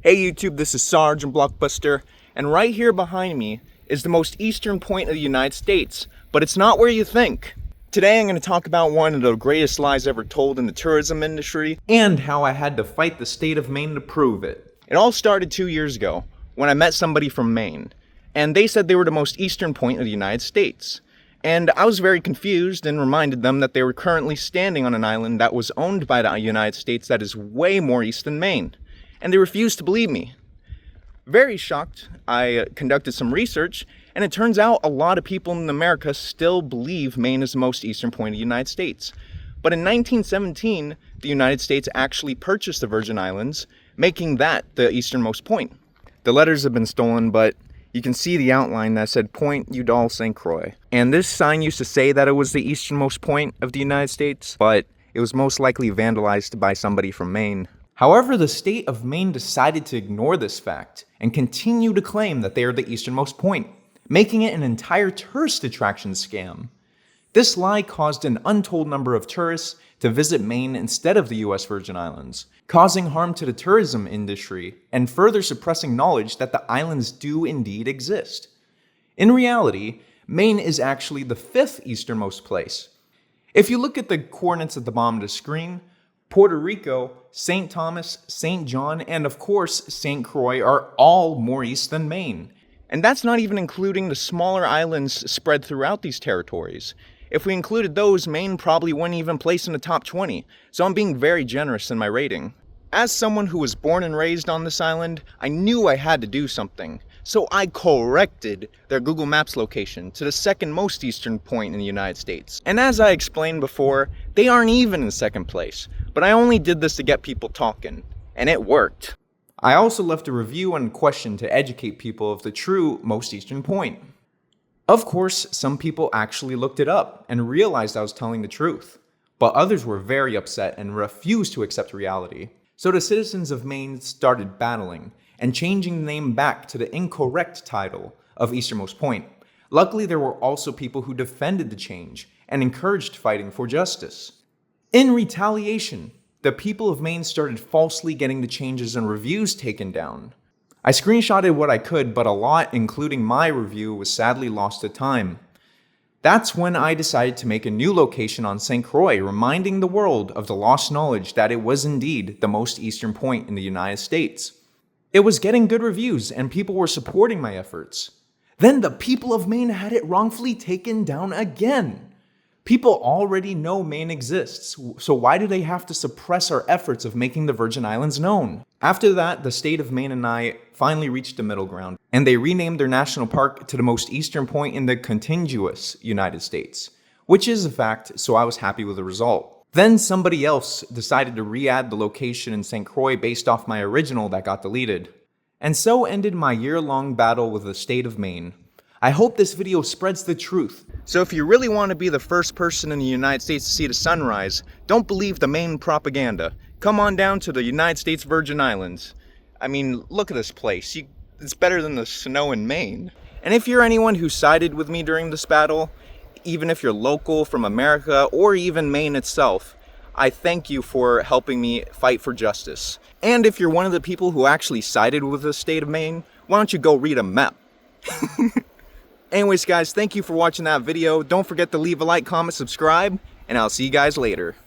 Hey YouTube, this is Sarge and Blockbuster, and right here behind me is the most eastern point of the United States, but it's not where you think. Today I'm going to talk about one of the greatest lies ever told in the tourism industry, and how I had to fight the state of Maine to prove it. It all started 2 years ago when I met somebody from Maine, and they said they were the most eastern point of the United States. And I was very confused and reminded them that they were currently standing on an island that was owned by the United States that is way more east than Maine. And they refused to believe me. Very shocked, I conducted some research, and it turns out a lot of people in America still believe Maine is the most eastern point of the United States. But in 1917, the United States actually purchased the Virgin Islands, making that the easternmost point. The letters have been stolen, but you can see the outline that said Point Udall St. Croix. And this sign used to say that it was the easternmost point of the United States, but it was most likely vandalized by somebody from Maine. However, the state of Maine decided to ignore this fact and continue to claim that they are the easternmost point, making it an entire tourist attraction scam. This lie caused an untold number of tourists to visit Maine instead of the US Virgin Islands, causing harm to the tourism industry and further suppressing knowledge that the islands do indeed exist. In reality, Maine is actually the 5th easternmost place. If you look at the coordinates at the bottom of the screen, Puerto Rico, St. Thomas, St. John, and of course St. Croix are all more east than Maine. And that's not even including the smaller islands spread throughout these territories. If we included those, Maine probably wouldn't even place in the top 20, so I'm being very generous in my rating. As someone who was born and raised on this island, I knew I had to do something, so I corrected their Google Maps location to the second most eastern point in the United States. And as I explained before, they aren't even in second place, but I only did this to get people talking, and it worked. I also left a review and question to educate people of the true most eastern point. Of course, some people actually looked it up and realized I was telling the truth, but others were very upset and refused to accept reality. So the citizens of Maine started battling and changing the name back to the incorrect title of easternmost point. Luckily, there were also people who defended the change and encouraged fighting for justice. In retaliation, the people of Maine started falsely getting the changes and reviews taken down. I screenshotted what I could, but a lot, including my review, was sadly lost to time. That's when I decided to make a new location on St. Croix, reminding the world of the lost knowledge that it was indeed the most eastern point in the United States. It was getting good reviews and people were supporting my efforts. Then the people of Maine had it wrongfully taken down again. People already know Maine exists, so why do they have to suppress our efforts of making the Virgin Islands known? After that, the state of Maine and I finally reached a middle ground, and they renamed their national park to the most eastern point in the contiguous United States, which is a fact, so I was happy with the result. Then somebody else decided to re-add the location in St. Croix based off my original that got deleted. And so ended my year-long battle with the state of Maine. I hope this video spreads the truth. So if you really want to be the first person in the United States to see the sunrise, don't believe the Maine propaganda. Come on down to the United States Virgin Islands. I mean, look at this place. It's better than the snow in Maine. And if you're anyone who sided with me during this battle, even if you're local from America or even Maine itself, I thank you for helping me fight for justice. And if you're one of the people who actually sided with the state of Maine, why don't you go read a map? Anyways guys, thank you for watching that video. Don't forget to leave a like, comment, subscribe, and I'll see you guys later.